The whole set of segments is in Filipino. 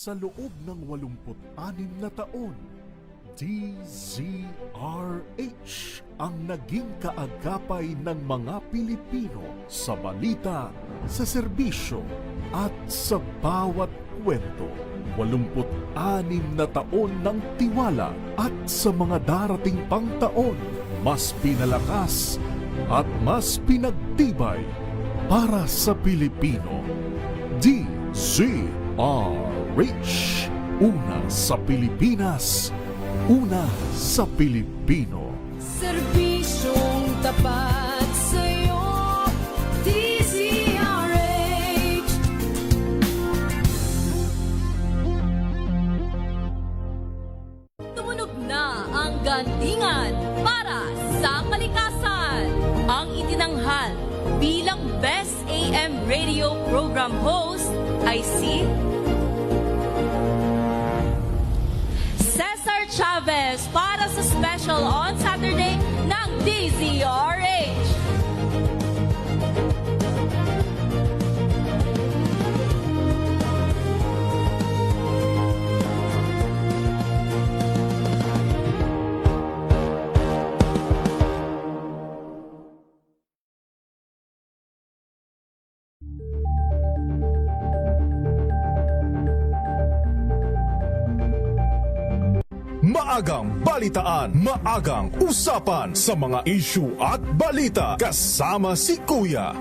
Sa loob ng 86 na taon, DZRH ang naging kaagapay ng mga Pilipino sa balita, sa serbisyo at sa bawat kwento. 86 na taon ng tiwala at sa mga darating pang taon, mas pinalakas at mas pinagtibay para sa Pilipino. DZRH. Una sa Pilipinas, una sa Pilipino. Serbisyong tapat sa'yo, DZRH. Tumunog na ang gandingan para sa kalikasan. Ang itinanghal bilang Best AM Radio Program Host ay si Cesar Chavez para sa special on Saturday ng DZRH. Maagang balitaan, maagang usapan sa mga issue at balita. Kasama si Kuya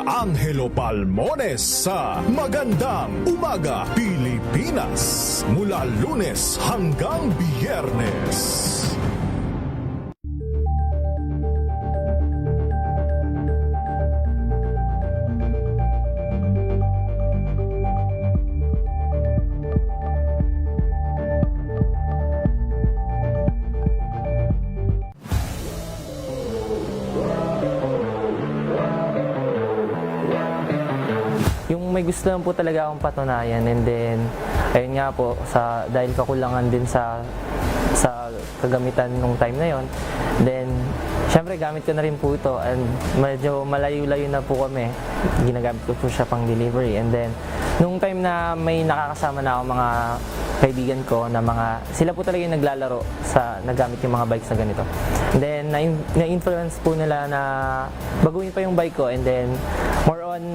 Angelo Palmones sa Magandang Umaga Pilipinas. Mula Lunes hanggang Biyernes. Yung may gusto lang po talaga akong patunayan, and then ayun nga po, dahil kakulangan din sa kagamitan nung time na yon, then syempre gamit ko na rin po ito, and medyo malayo-layo na po kami, ginagamit ko po siya pang delivery. And then nung time na may nakakasama na ako mga kaibigan ko na sila po talaga yung naglalaro sa nagamit yung mga bikes na ganito. And then na-influence po nila na baguhin pa yung bike ko, and then more on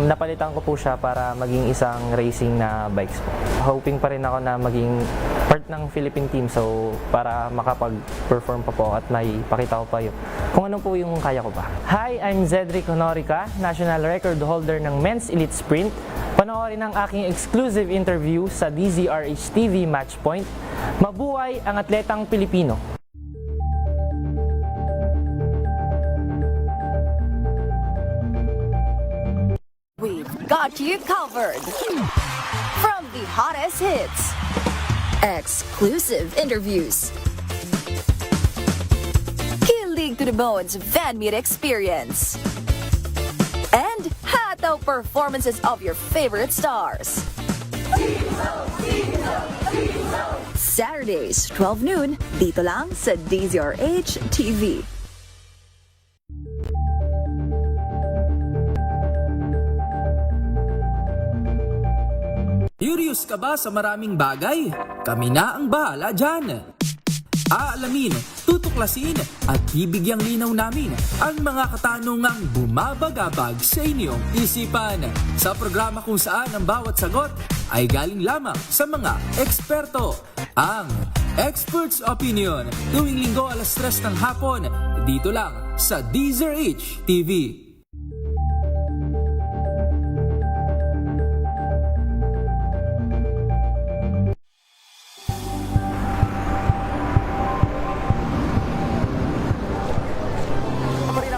napalitan ko po siya para maging isang racing na bikes po. Hoping pa rin ako na maging part ng Philippine team, so para makapag-perform pa po at may pakita ko pa yun kung ano po yung kaya ko pa. Hi, I'm Zedric Honorica, national record holder ng Men's Elite Sprint. Panoorin ang aking exclusive interview sa DZRH TV Matchpoint. Mabuhay ang atletang Pilipino! We've got you covered. From the hottest hits, exclusive interviews, kilig to the bones fan meet experience, and hataw performances of your favorite stars. Saturdays, 12 noon, dito lang sa DZRH TV. Curious ka ba sa maraming bagay? Kami na ang bahala dyan. Aalamin, tutuklasin at bibigyang linaw namin ang mga katanungang bumabagabag sa inyong isipan. Sa programa kung saan ang bawat sagot ay galing lamang sa mga eksperto. Ang Expert's Opinion, tuwing linggo alas 3 ng hapon, dito lang sa DZRH TV.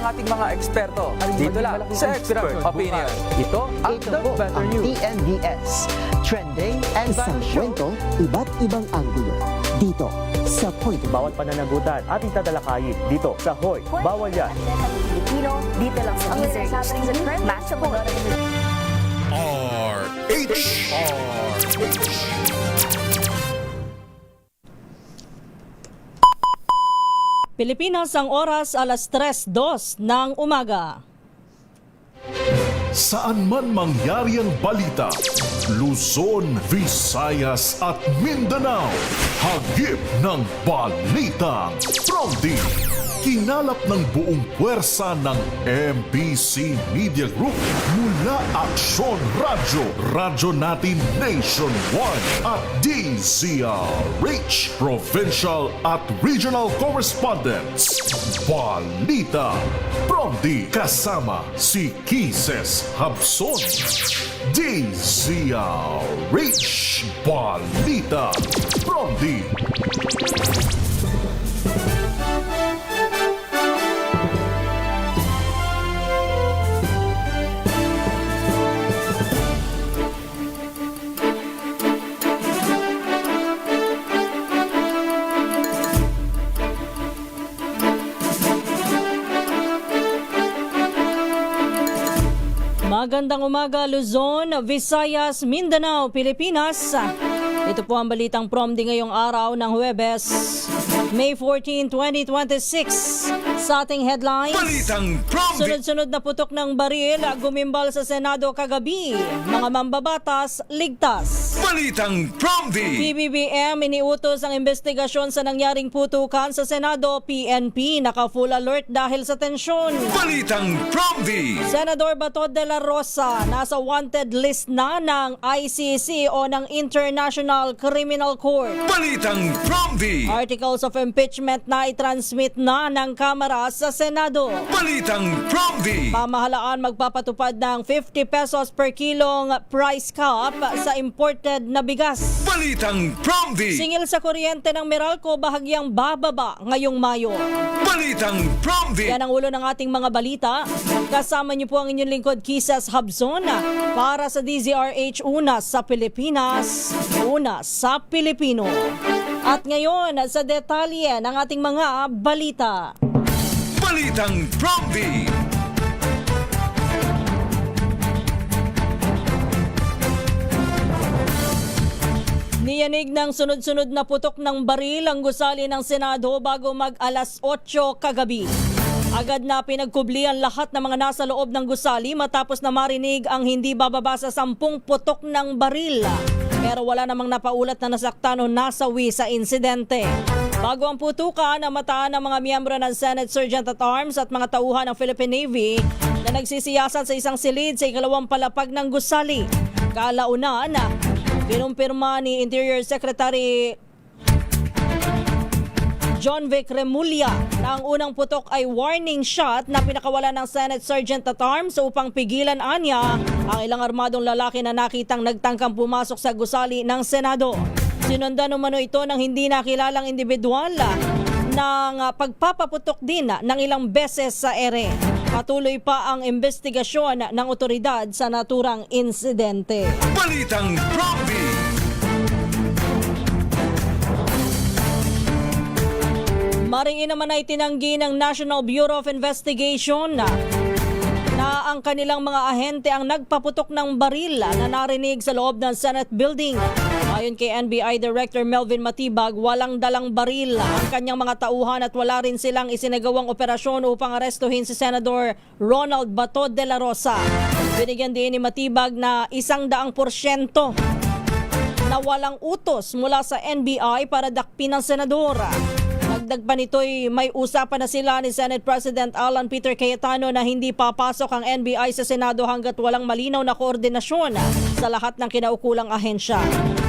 Ating mga eksperto dito lang sa Expert Opinion. Ito ang The Better News. TNDS, trending and sa kwento, iba't ibang anggulo. Dito sa Point. Bawat pananagutan ating tatalakayin dito sa Hoy, Bawal Yan. Filipino, dito lang sa DZRH. Match po. Pilipinas ang oras alas 3:02 ng umaga. Saan man mangyari ang balita, Luzon, Visayas at Mindanao. Hagip ng balitang Pronti. Kinalap ng buong puwersa ng MBC Media Group mula Aksyon Radyo, Radyo Natin Nationwide at DZRH, Provincial at Regional Correspondents. Balita Pronti kasama si Kises Habson. DZRH Balita Pronti. Magandang umaga Luzon, Visayas, Mindanao, Pilipinas. Ito po ang balitang Promdi ngayong araw ng Huwebes, May 14, 2026. Sa ating headlines, Balitang Promdi. sunod-sunod na putok ng baril gumimbal sa Senado kagabi. Mga mambabatas ligtas. Balitang Promdi. PBBM iniutos ang investigasyon sa nangyaring putukan sa Senado. PNP naka-full alert dahil sa tensyon. Balitang Promdi. Senador Bato de la Rosa nasa wanted list na ng ICC o ng International Criminal Court. Balitang Promdi. Articles of impeachment na i-transmit na ng Kamara sa Senado. Balitang Promdi. Pamahalaan magpapatupad ng 50 pesos per kilong price cap sa imported na bigas. Balitang Promdi. Singil sa kuryente ng Meralco bahagyang bababa ngayong Mayo. Balitang Promdi. Yan ang ulo ng ating mga balita. Kasama niyo po ang inyong lingkod Kisas Habzon para sa DZRH, una sa Pilipinas, una sa Pilipino. At ngayon sa detalye ng ating mga balita. Balitang Promdi. Niyanig ng sunod-sunod na putok ng baril ang gusali ng Senado bago mag-alas 8 kagabi. Agad na pinagkublian lahat ng mga nasa loob ng gusali matapos na marinig ang hindi bababa sa 10 putok ng baril. Pero wala namang napaulat na nasaktan o nasawi sa insidente. Bago ang putukan, namataan ng mga miyembro ng Senate Sergeant at Arms at mga tauhan ng Philippine Navy na nagsisiyasat sa isang silid sa ikalawang palapag ng gusali. Kalaunan, kinumpirma ni Interior Secretary John Vic Remulla na ang unang putok ay warning shot na pinakawalan ng Senate Sergeant at Arms upang pigilan anya ang ilang armadong lalaki na nakitang nagtangkang pumasok sa gusali ng Senado. Sinundan umano ito ng hindi nakilalang individual ng pagpapaputok din ng ilang beses sa ere. Patuloy pa ang investigasyon ng otoridad sa naturang insidente. Balitang Promdi. Maringin naman ay tinanggi ng National Bureau of Investigation na ang kanilang mga ahente ang nagpaputok ng baril na narinig sa loob ng Senate building. Ayon kay NBI Director Melvin Matibag, walang dalang baril ang kanyang mga tauhan at wala rin silang isinagawang operasyon upang arestuhin si Senador Ronald Bato de la Rosa. Binigyan din ni Matibag na 100% na walang utos mula sa NBI para dakpin ang senador. Dagdag pa nito'y may usapan na sila ni Senate President Alan Peter Cayetano na hindi papasok ang NBI sa Senado hanggat walang malinaw na koordinasyon sa lahat ng kinaukulang ahensya.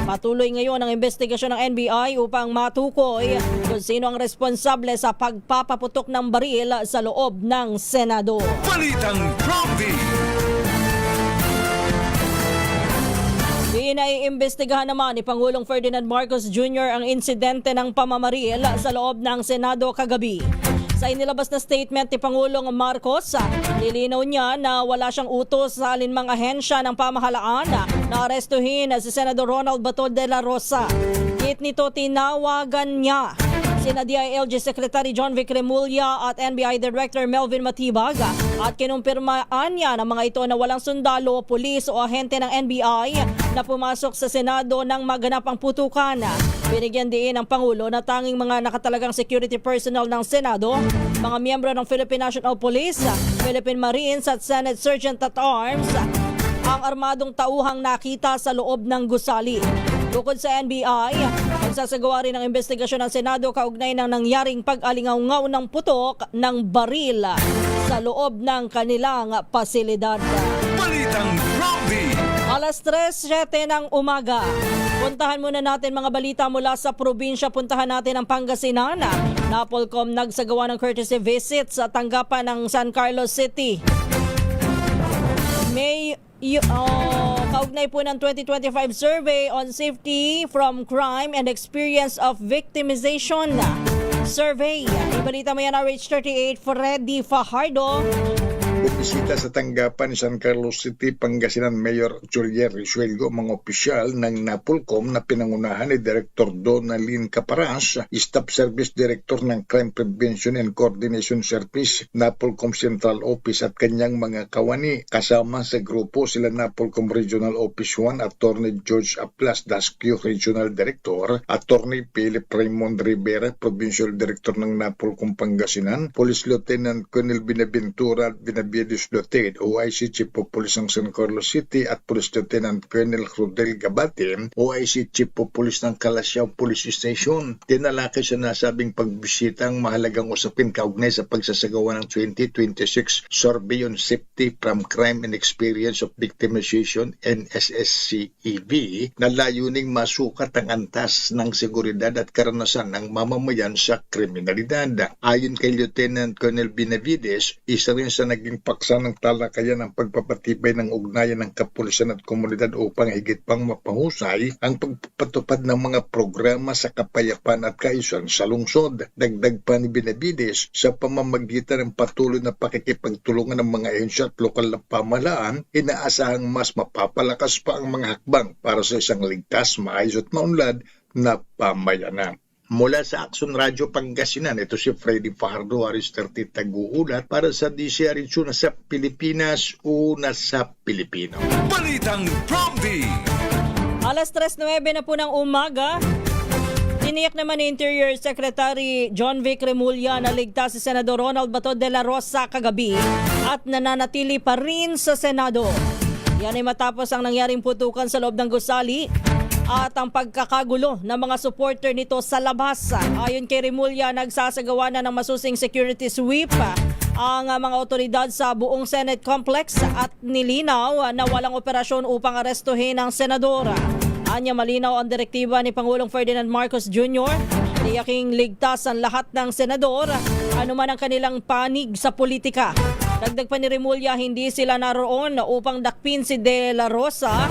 Patuloy ngayon ang investigasyon ng NBI upang matukoy kung sino ang responsable sa pagpapaputok ng baril sa loob ng Senado. Balitang Promdi. Inaiimbestigahan naman ni Pangulong Ferdinand Marcos Jr. ang insidente ng pamamaril sa loob ng Senado kagabi. Sa inilabas na statement ni Pangulong Marcos, nilinaw niya na wala siyang utos sa alinmang ahensya ng pamahalaan na arestuhin si Senador Ronald Bato de la Rosa. Hit nito, tinawagan niya sina DILG Secretary John Vic Remulla at NBI Director Melvin Matibag at kinumpirmaan niya ng mga ito na walang sundalo, pulis o ahente ng NBI na pumasok sa Senado nang maganap ang putukan. Binigyan din ng Pangulo na tanging mga nakatalagang security personnel ng Senado, mga miyembro ng Philippine National Police, Philippine Marines at Senate Sergeant at Arms ang armadong tauhang nakita sa loob ng gusali. Bukod sa NBI, magsasagawa rin ng investigasyon ng Senado kaugnay ng nangyaring pag-alingaw-ngaw ng putok ng baril sa loob ng kanilang pasilidad. Balitang Prompty. Alas 3:07 ng umaga. Puntahan muna natin mga balita mula sa probinsya. Puntahan natin ang Pangasinan. Napolcom nagsagawa ng courtesy visit sa tanggapan ng San Carlos City. Kaugnay po ng 2025 survey on safety from crime and experience of victimization survey. Ibalita mo yan RH38 Freddy Fajardo. Bumisita sa tanggapan ni San Carlos City, Pangasinan Mayor Julier Risuelgo, mga opisyal ng Napolcom na pinangunahan ni Director Donalyn Caparas, Staff Service Director ng Crime Prevention and Coordination Service, Napolcom Central Office at kanyang mga kawani. Kasama sa grupo sila Napolcom Regional Office 1, Attorney George Aplas Dasquio, Regional Director, Attorney Philip Raymond Rivera, Provincial Director ng Napolcom Pangasinan, Police Lieutenant Colonel Binaventura Benavides Lotid, OIC Chief of Police ng San Carlos City at Police Lieutenant Colonel Rodel Gabate, OIC Chief of Police ng Calasiao Police Station. Tinalakay sa nasabing pagbisita ang mahalagang usapin kaugnay sa pagsasagawa ng 2026 Survey on Safety from Crime and Experience of Victimization NSSCEV na layuning masukat ang antas ng seguridad at karanasan ng mamamayan sa kriminalidad. Ayon kay Lieutenant Colonel Benavides, isa rin sa naging paksa ng talakayan ang pagpapatibay ng ugnayan ng kapulisan at komunidad upang higit pang mapahusay ang pagpapatupad ng mga programa sa kapayapaan at kaayusan sa lungsod. Dagdag pa ni Benavides, sa pamamagitan ng patuloy na pakikipagtulungan ng mga ahensya at lokal na pamahalaan, inaasahang mas mapapalakas pa ang mga hakbang para sa isang ligtas, maayos at maunlad na pamayanan. Mula sa Action Radio Pangasinan, ito si Freddy Fajardo, Aris 30 Taguulat para sa DCRH na sa Pilipinas, una sa Pilipino. Balitang Prompty. Alas 3:09 na po ng umaga. Tiniyak naman ni Interior Secretary John Vic Remulla na ligtas si Senador Ronald Bato de la Rosa kagabi at nananatili pa rin sa Senado. Yan ay matapos ang nangyaring putukan sa loob ng gusali at ang pagkakagulo ng mga supporter nito sa labas. Ayon kay Remulla, nagsasagawa na ng masusing security sweep ang mga otoridad sa buong Senate complex at nilinaw na walang operasyon upang arestuhin ang senadora. Anya, malinaw ang direktiba ni Pangulong Ferdinand Marcos Jr. Tiyaking ligtas ang lahat ng senador, anuman ang kanilang panig sa politika. Dagdag pa ni Remulla, hindi sila naroon upang dakpin si De La Rosa,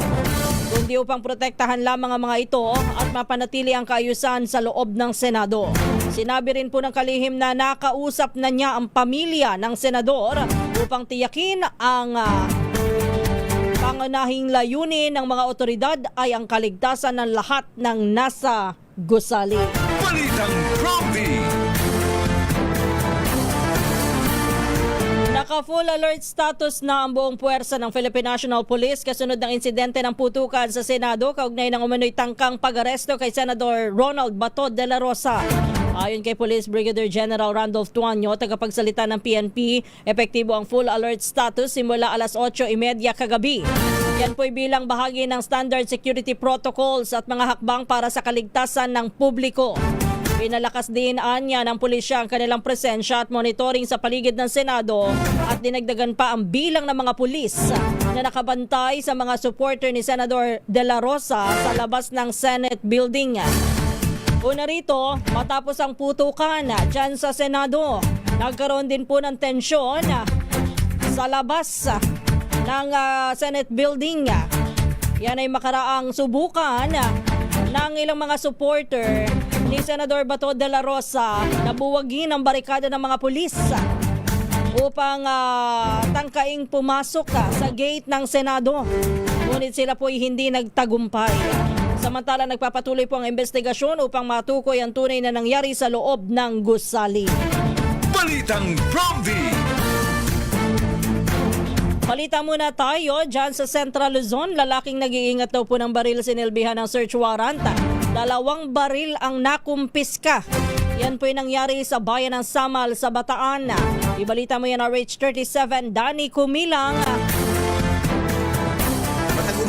kundi upang protektahan lamang ang mga ito at mapanatili ang kaayusan sa loob ng Senado. Sinabi rin po ng kalihim na nakausap na niya ang pamilya ng senador upang tiyakin ang pangunahing layunin ng mga otoridad ay ang kaligtasan ng lahat ng nasa gusali. Balitang Prompty. Naka-full alert status na ang buong puwersa ng Philippine National Police kasunod ng insidente ng putukan sa Senado kaugnay ng umano'y tangkang pag-aresto kay Senador Ronald Bato de la Rosa. Ayon kay Police Brigadier General Randolph Tuanyo, tagapagsalita ng PNP, epektibo ang full alert status simula alas 8:30 kagabi. Yan po'y bilang bahagi ng standard security protocols at mga hakbang para sa kaligtasan ng publiko. Pinalakas din anya ng pulisya ang kanilang presensya at monitoring sa paligid ng Senado at dinagdagan pa ang bilang ng mga pulis na nakabantay sa mga supporter ni Senador De La Rosa sa labas ng Senate building. Una rito, matapos ang putukan dyan sa Senado, nagkaroon din po ng tensyon sa labas ng Senate building. Yan ay makaraang subukan ng ilang mga supporter ni Senador Bato de la Rosa na buwagin ang barikada ng mga pulis upang tangkaing pumasok sa gate ng Senado. Ngunit sila po'y hindi nagtagumpay. Samantala, nagpapatuloy po ang investigasyon upang matukoy ang tunay na nangyari sa loob ng gusali. Balitang Prompty. Balita muna tayo dyan sa Central Luzon. Lalaking nag-iingat daw po ng baril sinilbihan ng search warrant. 2 baril ang nakumpiska. Yan po'y nangyari sa bayan ng Samal sa Bataan. Ibalita mo yan RH37 Danny Kumilang.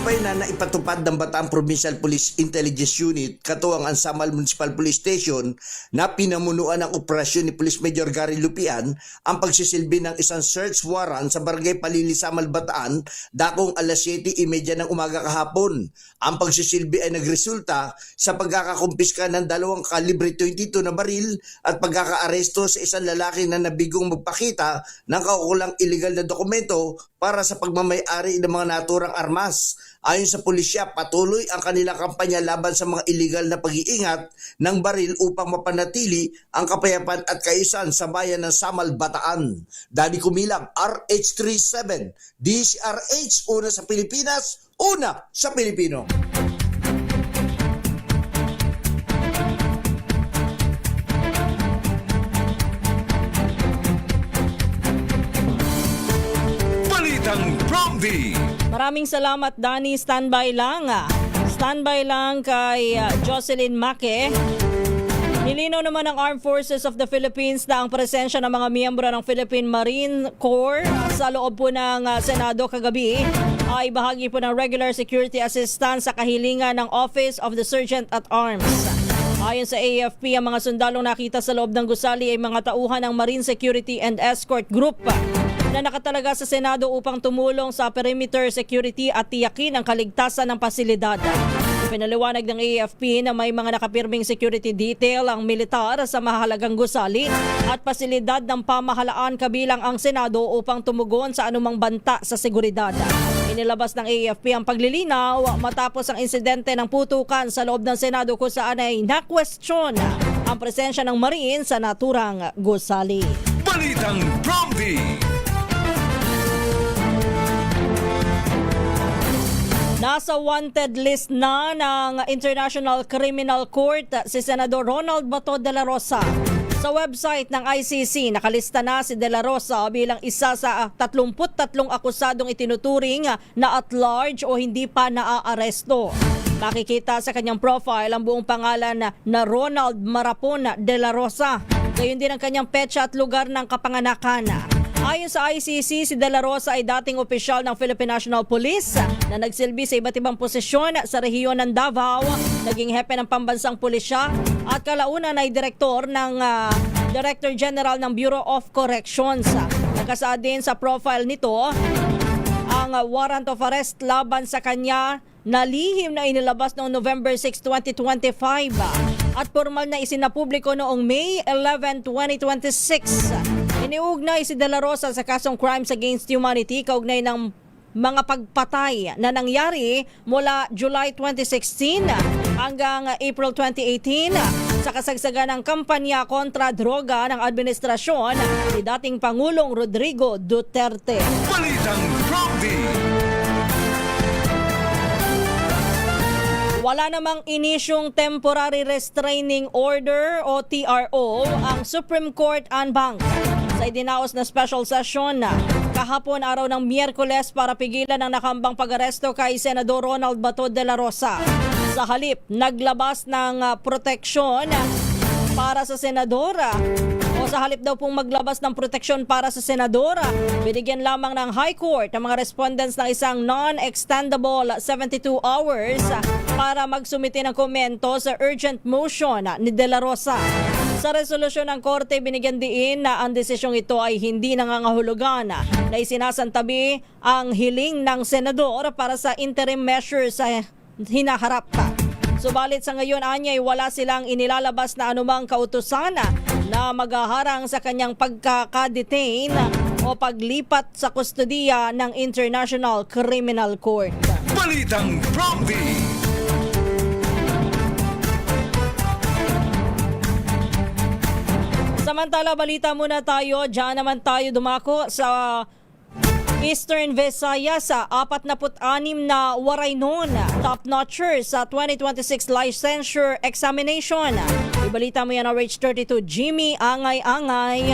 Humpay na naipatupad ng Bataan Provincial Police Intelligence Unit katuwang ang Samal Municipal Police Station na pinamunuan ng operasyon ni Police Major Gary Lupian ang pagsisilbi ng isang search warrant sa Barangay Palili, Samal, Bataan dakong alas 7:30 ng umaga kahapon. Ang pagsisilbi ay nagresulta sa pagkakakumpiska ng 2 kalibre .22 na baril at pagkakaaresto sa isang lalaki na nabigong magpakita ng kaukulang illegal na dokumento para sa pagmamay-ari ng mga naturang armas. Ayon sa pulisya, patuloy ang kanilang kampanya laban sa mga illegal na pag-iingat ng baril upang mapanatili ang kapayapaan at kaayusan sa bayan ng Samal, Bataan. Dani Kumilang, RH37, DCRH, una sa Pilipinas, una sa Pilipino. Balitang Promdi. Maraming salamat, Danny. Standby lang. Standby lang kay Jocelyn Maque. Nilinaw naman ng Armed Forces of the Philippines na ang presensya ng mga miyembro ng Philippine Marine Corps sa loob po ng Senado kagabi ay bahagi po ng regular security assistance sa kahilingan ng Office of the Sergeant at Arms. Ayon sa AFP, ang mga sundalong nakita sa loob ng gusali ay mga tauhan ng Marine Security and Escort Group na nakatalaga sa Senado upang tumulong sa perimeter security at tiyakin ang kaligtasan ng pasilidad. Pinaliwanag ng AFP na may mga nakapirming security detail ang militar sa mahalagang gusali at pasilidad ng pamahalaan kabilang ang Senado upang tumugon sa anumang banta sa seguridad. Inilabas ng AFP ang paglilinaw matapos ang insidente ng putukan sa loob ng Senado kung saan ay na-question ang presensya ng Marine sa naturang gusali. Balitang Promdi. Nasa wanted list na ng International Criminal Court si Senador Ronald Bato de la Rosa. Sa website ng ICC, nakalista na si de la Rosa bilang isa sa 33 akusadong itinuturing na at large o hindi pa naaaresto. Makikita sa kanyang profile ang buong pangalan na Ronald Marapon de la Rosa. Gayon din ang kanyang petsa at lugar ng kapanganakan. Ayon sa ICC, si De La Rosa ay dating opisyal ng Philippine National Police na nagsilbi sa iba't ibang posisyon sa rehiyon ng Davao, naging hepe ng pambansang pulisya at kalaunan ay Director General ng Bureau of Corrections. Nakasaad din sa profile nito ang warrant of arrest laban sa kanya na lihim na inilabas noong November 6, 2025 at formal na isinapubliko noong May 11, 2026. Iniugnay si De La Rosa sa kasong Crimes Against Humanity kaugnay ng mga pagpatay na nangyari mula July 2016 hanggang April 2018 sa kasagsagan ng kampanya kontra droga ng administrasyon ni dating Pangulong Rodrigo Duterte. Balitang Promdi. Wala namang inisyong Temporary Restraining Order o TRO ang Supreme Court en banc sa idinaos na special session kahapon araw ng Miyerkules para pigilan ang nakambang pag-aresto kay Senador Ronald Bato de la Rosa. Sa halip, naglabas ng proteksyon para sa senadora o sa halip daw pong maglabas ng proteksyon para sa senadora, binigyan lamang ng High Court ang mga respondents ng isang non-extendable 72 hours para magsumite ng komento sa urgent motion ni De La Rosa. Sa resolusyon ng korte, binigyan diin na ang desisyong ito ay hindi nangangahulugan na isinasantabi ang hiling ng senador para sa interim measures sa hinaharap. Subalit sa ngayon, anyay wala silang inilalabas na anumang kautusan na maghaharang sa kanyang pagkakadetain o paglipat sa kustodiya ng International Criminal Court. Balitang Promdi. Samantala, balita muna tayo. Diyan naman tayo dumako sa Eastern Visayas sa 46 na waraynon top-notcher sa 2026 licensure examination. Ibalita mo yan RH32 Jimmy Angay-Angay.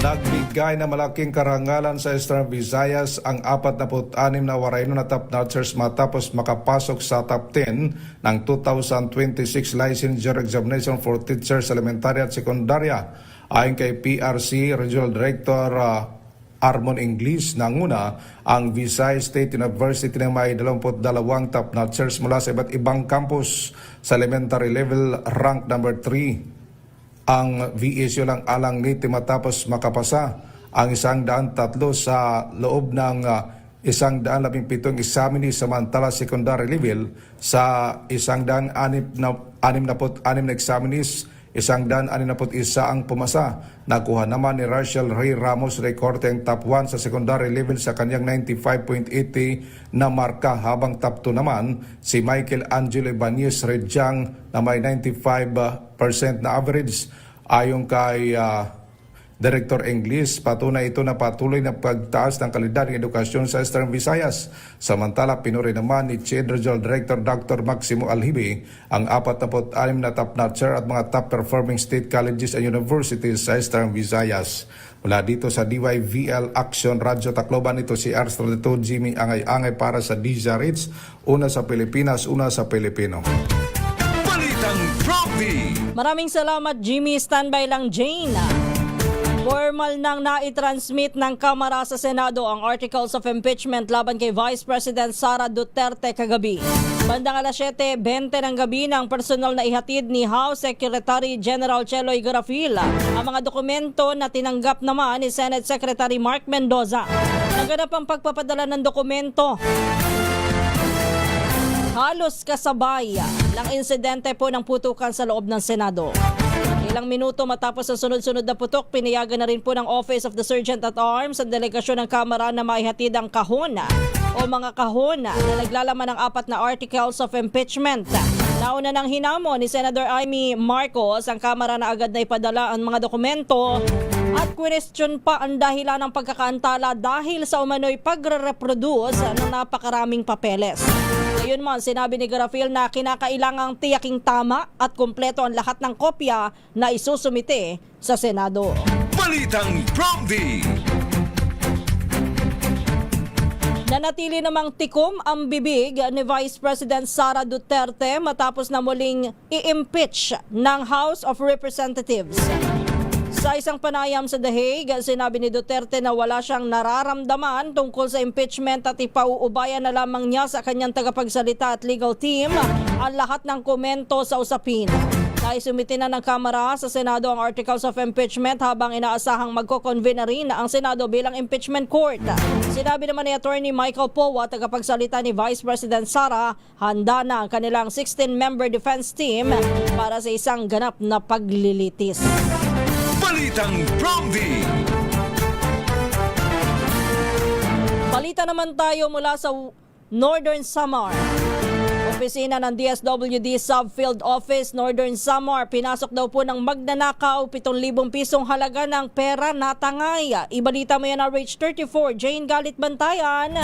Nagbigay na malaking karangalan sa Eastern Visayas ang 46 na waraynon na top-notchers matapos makapasok sa top 10 ng 2026 licensure examination for teachers elementary at sekundarya. Ayon kay PRC Regional Director Armon English nanguna ang Visayas State University na may 22 top-notchers mula sa iba't ibang campus sa elementary level, rank number 3. Ang VSU lang alang niti matapos makapasa ang 103 sa loob ng 117 examinees, samantala secondary level sa 166 na examinees, 161 ang pumasa. Nakuha naman ni Rachel Ray Ramos Recorte ang top 1 sa secondary level sa kanyang 95.80 na marka, habang top 2 naman si Michael Angelo Ibanez Rejang na may 95% na average. Ayon kay Director English, patunay ito na patuloy na pagtaas ng kalidad ng edukasyon sa Eastern Visayas. Samantala, pinuri naman ni CHED Regional Director Dr. Maximo Alhibi ang 46 na top-notcher at mga top-performing state colleges and universities sa Eastern Visayas. Mula dito sa DYVL Action Radio Tacloban, ito si R32 Jimmy Angay-Angay para sa DZRH, una sa Pilipinas, una sa Pilipino. Balitang Prompty. Maraming salamat, Jimmy. Standby lang, Jane. Formal nang naitransmit ng Kamara sa Senado ang Articles of Impeachment laban kay Vice President Sara Duterte kagabi. Bandang alas 7:20 ng gabi ng personal na ihatid ni House Secretary General Cheloy Garafil ang mga dokumento na tinanggap naman ni Senate Secretary Mark Mendoza. Naganap ang pagpapadala ng dokumento halos kasabay ng insidente po ng putukan sa loob ng Senado. Ilang minuto matapos ang sunod-sunod na putok, pinayagan na rin po ng Office of the Sergeant at Arms ang delegasyon ng Kamara na maihatid ang kahon o mga kahon na naglalaman ng 4 na Articles of Impeachment. Nauna ng hinamo ni Senator Amy Marcos ang Kamara na agad na ipadala ang mga dokumento at question pa ang dahilan ng pagkakaantala dahil sa umano'y pagre-reproduce ng napakaraming papeles. Ngayon man, sinabi ni Garafil na kinakailangang tiyaking tama at kumpleto ang lahat ng kopya na isusumite sa Senado. Balitang Prompty. Nanatili namang tikom ang bibig ni Vice President Sara Duterte matapos na muling i-impeach ng House of Representatives. Sa isang panayam sa The Hague, sinabi ni Duterte na wala siyang nararamdaman tungkol sa impeachment at ipauubayan na lamang niya sa kanyang tagapagsalita at legal team ang lahat ng komento sa usapin. Naisumite na ng Kamara sa Senado ang Articles of Impeachment habang inaasahang magko-convene na rin ang Senado bilang impeachment court. Sinabi naman ni Attorney Michael Powa, tagapagsalita ni Vice President Sara, handa na ang kanilang 16-member defense team para sa isang ganap na paglilitis. Balitang Prompty. Balita naman tayo mula sa Northern Samar. Opisina ng DSWD Subfield Office, Northern Samar, pinasok daw po ng magnanakaw 7,000 pisong halaga ng pera na tangay. Ibalita mo yan na RH34, Jane Galit Bantayan.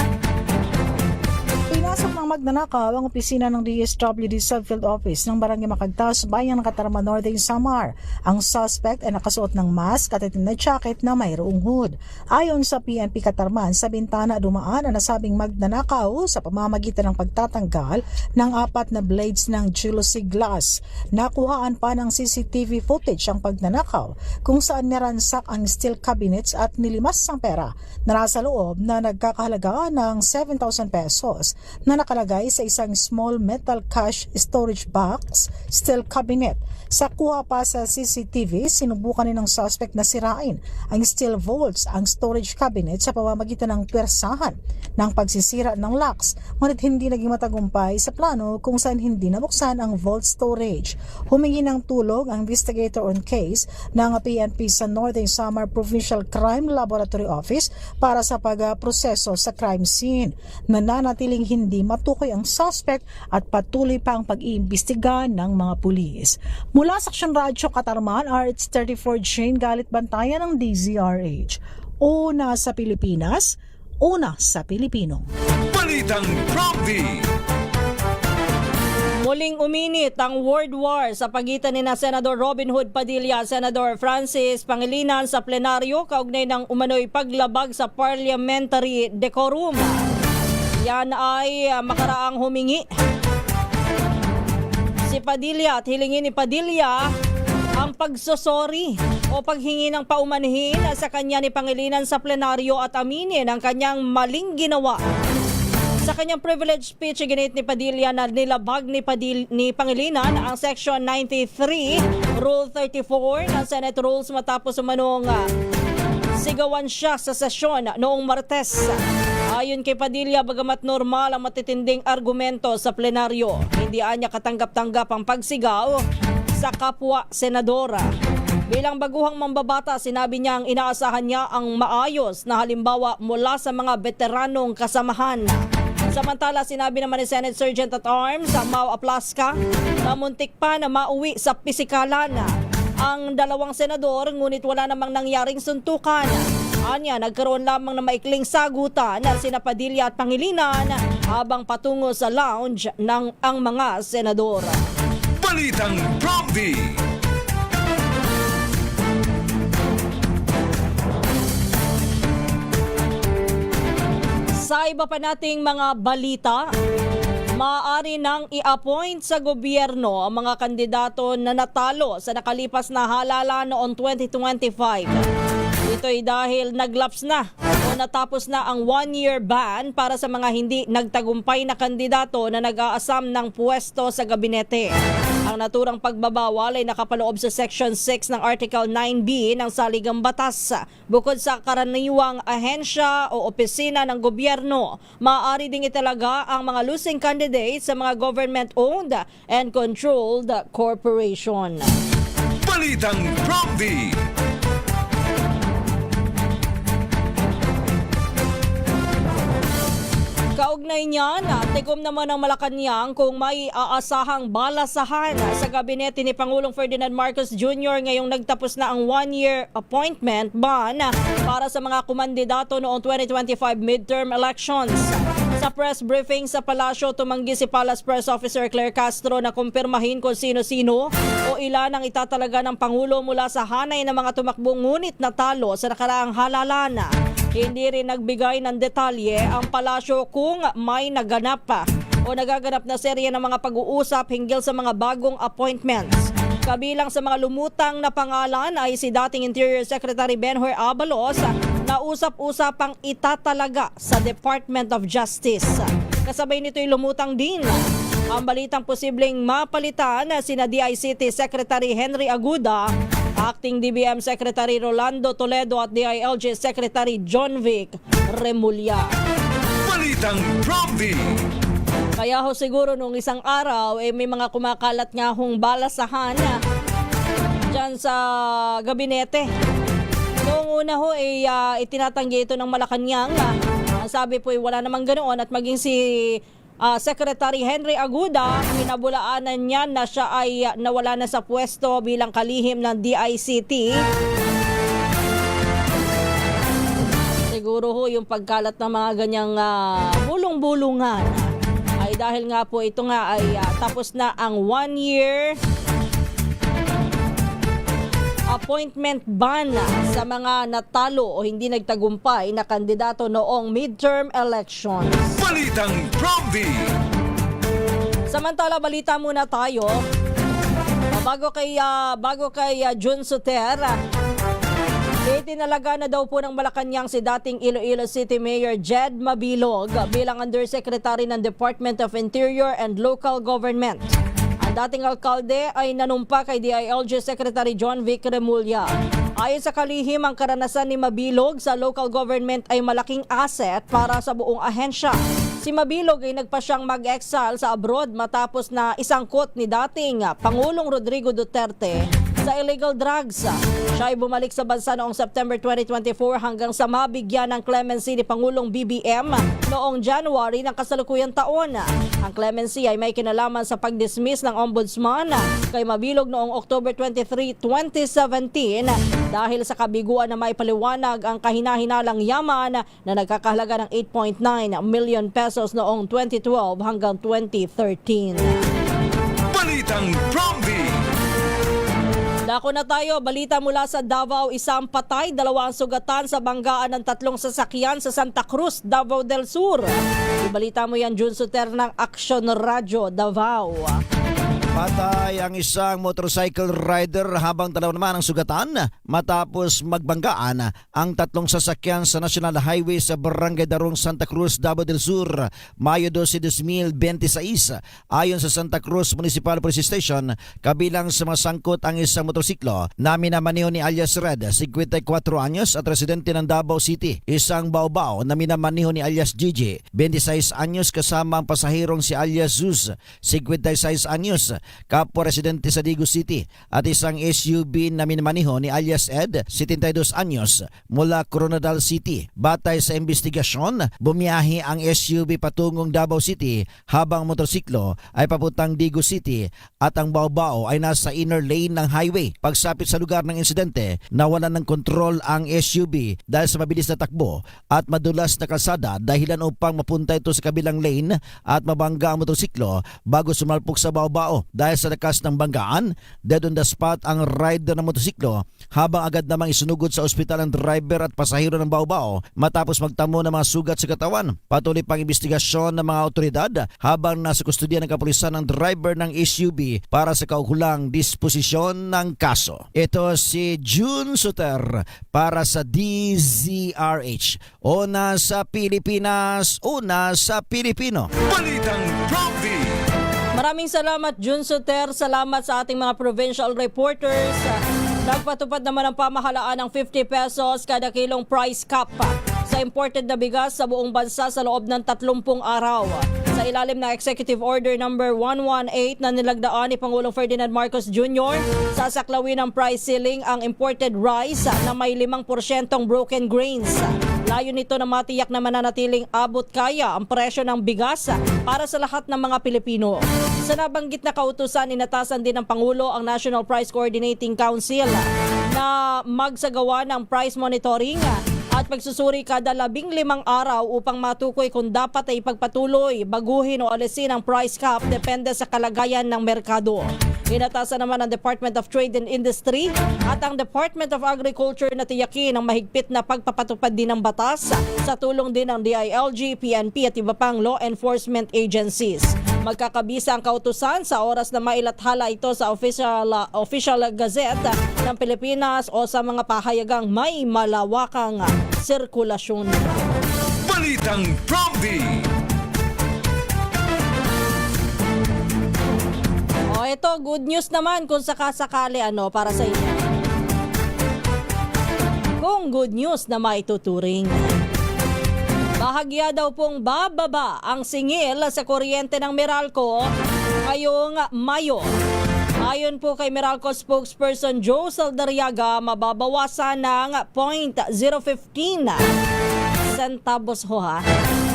Pinasok ng magnanakaw ang opisina ng DSWD Subfield Office ng Barangay Macagtas, Bayan ng Catarman, Northern Samar. Ang suspect ay nakasuot ng mask at itim na jacket na mayroong hood. Ayon sa PNP Catarman, sa bintana dumaan ang nasabing magnanakaw sa pamamagitan ng pagtatanggal ng 4 na blades ng jealousy glass. Nakuhaan pa ng CCTV footage ang pagnanakaw kung saan niransak ang steel cabinets at nilimas ang pera na nasa loob na nagkakahalaga ng 7,000 pesos. Na nakalagay sa isang small metal cash storage box, steel cabinet. Sa kuha pa sa CCTV, sinubukan din ng suspect na sirain ang steel vaults, ang storage cabinet sa pamamagitan ng pwersahan ng pagsisira ng locks. Ngunit hindi naging matagumpay sa plano kung saan hindi nabuksan ang vault storage. Humingi ng tulong ang investigator on case ng PNP sa Northern Samar Provincial Crime Laboratory Office para sa pagproseso sa crime scene. Nananatiling hindi matukoy ang suspect at patuloy pa ang pag-iimbestiga ng mga pulis. Mula sa Action Radio Katarman, RH34 Jane Galit Bantayan ng DZRH. Una sa Pilipinas, una sa Pilipino. Balitang Prompty. Muling uminit ang world war sa pagitan ni Senador Robin Hood Padilla at Senador Francis Pangilinan sa plenaryo kaugnay ng umano'y paglabag sa parliamentary decorum. Yan ay makaraang humingi si Padilla at hilingin ni Padilla ang pagsosorry o paghingi ng paumanhin sa kanya ni Pangilinan sa plenaryo at aminin ang kanyang maling ginawa. Sa kanyang privilege speech, iginit ni Padilla na nilabag ni Pangilinan ang Section 93, Rule 34 ng Senate Rules matapos umanong sigawan siya sa sesyon noong Martes. Ayon kay Padilla, bagamat normal ang matitinding argumento sa plenaryo, hindi anya katanggap-tanggap ang pagsigaw sa kapwa senadora. Bilang baguhang mambabata, sinabi niya ang inaasahan niya ang maayos na halimbawa mula sa mga veteranong kasamahan. Samantala, sinabi naman ni Senate Sergeant at Arms Mau Aplaska na muntik pa na mauwi sa pisikalan ang dalawang senador, ngunit wala namang nangyaring suntukan. Anya, nagkaroon lamang ng maikling sagutan na sina Padilla at Pangilinan habang patungo sa lounge ng ang mga senador. Balitang Prompty. Sa iba pa nating mga balita, maaari nang i-appoint sa gobyerno ang mga kandidato na natalo sa nakalipas na halalan noong 2025. Ito'y dahil naglaps na o natapos na ang 1-year ban para sa mga hindi nagtagumpay na kandidato na nag-aasam ng pwesto sa gabinete. Ang naturang pagbabawal ay nakapaloob sa Section 6 ng Article 9B ng Saligang Batas. Bukod sa karaniwang ahensya o opisina ng gobyerno, maaari ding italaga ang mga losing candidates sa mga government-owned and controlled corporation. Balitang Prompty. Kaugnay niyan, tikom naman ng Malacanang kung may aasahang balasahan sa gabinete ni Pangulong Ferdinand Marcos Jr. ngayong nagtapos na ang 1-year appointment ban para sa mga kumandidato noong 2025 midterm elections. Sa press briefing sa Palasyo, tumanggi si Palace Press Officer Claire Castro na kumpirmahin kung sino-sino o ilan ang itatalaga ng Pangulo mula sa hanay ng mga tumakbong ngunit natalo sa nakaraang halalan. Hindi rin nagbigay ng detalye ang palasyo kung may naganap pa o nagaganap na serye ng mga pag-uusap hinggil sa mga bagong appointments. Kabilang sa mga lumutang na pangalan ay si dating Interior Secretary Benhur Abalos na usap-usapang itatalaga sa Department of Justice. Kasabay nito'y lumutang din ang balitang posibleng mapalitan sina DICT Secretary Henry Aguda, Acting DBM Secretary Rolando Toledo at DILG Secretary John Vic Remulla. Balitang Prompty. Kaya ho siguro nung isang araw may mga kumakalat nga hong balasahan dyan sa gabinete. Noong una ho itinatanggi ito ng Malacanang. Sabi po wala namang ganoon at maging si Secretary Henry Aguda, pinabulaanan niya na siya ay nawala na sa pwesto bilang kalihim ng DICT. Siguro ho yung pagkalat ng mga ganyang bulong-bulungan ay dahil nga po ito nga ay tapos na ang 1-year appointment ban sa mga natalo o hindi nagtagumpay na kandidato noong midterm elections. Balitang Prompty. Samantala, balita muna tayo. Bago kay Jun Soter, itinalaga na daw po ng Malacanang si dating Iloilo City Mayor Jed Mabilog bilang Undersecretary ng Department of Interior and Local Government. Ang dating alkalde ay nanumpa kay DILG Secretary John Vic Remulla. Ayon sa kalihim, ang karanasan ni Mabilog sa local government ay malaking asset para sa buong ahensya. Si Mabilog ay nagpasyang mag-exile sa abroad matapos na isangkot ni dating Pangulong Rodrigo Duterte sa illegal drugs. Siya ay bumalik sa bansa noong September 2024 hanggang sa mabigyan ng clemency ni Pangulong BBM noong January ng kasalukuyang taon. Ang clemency ay may kinalaman sa pag-dismiss ng Ombudsman kay Mabilog noong October 23, 2017 dahil sa kabiguan na may paliwanag ang kahinahinalang yaman na nagkakahalaga ng 8.9 million pesos noong 2012 hanggang 2013. Balitang Prompty. Dako na tayo, balita mula sa Davao, isang patay, 2 sugatan sa banggaan ng 3 sasakyan sa Santa Cruz, Davao del Sur. Ibalita mo yan, Jun Soter ng Action Radio, Davao. Patay ang isang motorcycle rider habang dalawa naman ang sugatan matapos magbanggaan ang tatlong sasakyan sa National Highway sa Barangay Darong, Santa Cruz, Davao del Sur, Mayo 12, 2026. Ayon sa Santa Cruz Municipal Police Station, kabilang sa masangkot ang isang motorsiklo na minamaneho ni alias Red, 54 anyos at residente ng Davao City. Isang baobao na minamaneho ni alias Gigi, 26 anyos kasama ang pasahirong si alias Zuz, 56 anyos, kapwa residente sa Digo City, at isang SUV na minamaneho ni alias Ed, 72 anyos, mula Coronadal City. Batay sa investigasyon, bumiyahe ang SUV patungong Davao City habang motorsiklo ay papuntang Digo City at ang baobao ay nasa inner lane ng highway. Pagsapit sa lugar ng insidente, nawalan ng kontrol ang SUV dahil sa mabilis na takbo at madulas na kalsada, dahilan upang mapunta ito sa kabilang lane at mabangga ang motorsiklo bago sumalpok sa baobao. Dahil sa lakas ng banggaan, dead on the spot ang rider ng motorsiklo habang agad namang isunugod sa ospital ang driver at pasahero ng baobao matapos magtamo ng mga sugat sa katawan. Patuloy pang investigasyon ng mga otoridad habang nasa kustodiya ng kapulisan ng driver ng SUV para sa kaukulang disposisyon ng kaso. Ito si June Suter para sa DZRH. Una sa Pilipinas, una sa Pilipino. Balitang Prompty. Maraming salamat, Jun Soter. Salamat sa ating mga provincial reporters. Nagpatupad naman ang pamahalaan ng 50 pesos kada kilong price cap sa imported na bigas sa buong bansa sa loob ng 30 araw. Sa ilalim ng Executive Order number 118 na nilagdaan ni Pangulong Ferdinand Marcos Jr., sasaklawin ng price ceiling ang imported rice na may 5% broken grains. Layo nito na matiyak na mananatiling abot kaya ang presyo ng bigas para sa lahat ng mga Pilipino. Sa nabanggit na kautusan, inatasan din ng Pangulo ang National Price Coordinating Council na magsagawa ng price monitoring at pagsusuri kada 15 araw upang matukoy kung dapat ay ipagpatuloy, baguhin o alisin ang price cap depende sa kalagayan ng merkado. Inatasan naman ang Department of Trade and Industry at ang Department of Agriculture na tiyakin ang mahigpit na pagpapatupad din ng batas sa tulong din ng DILG, PNP at iba pang law enforcement agencies. Magkakabisa ang kautusan sa oras na mailathala ito sa official gazette ng Pilipinas o sa mga pahayagang may malawakang sirkulasyon. Balitang Prompty. O ito, good news naman kung sakasakali para sa inyo. Kung good news na maituturing. Bahagya daw pong bababa ang singil sa kuryente ng Meralco ngayong Mayo. Ayon po kay Meralco spokesperson Joe Saldariaga, mababawasan ng 0.015 centavos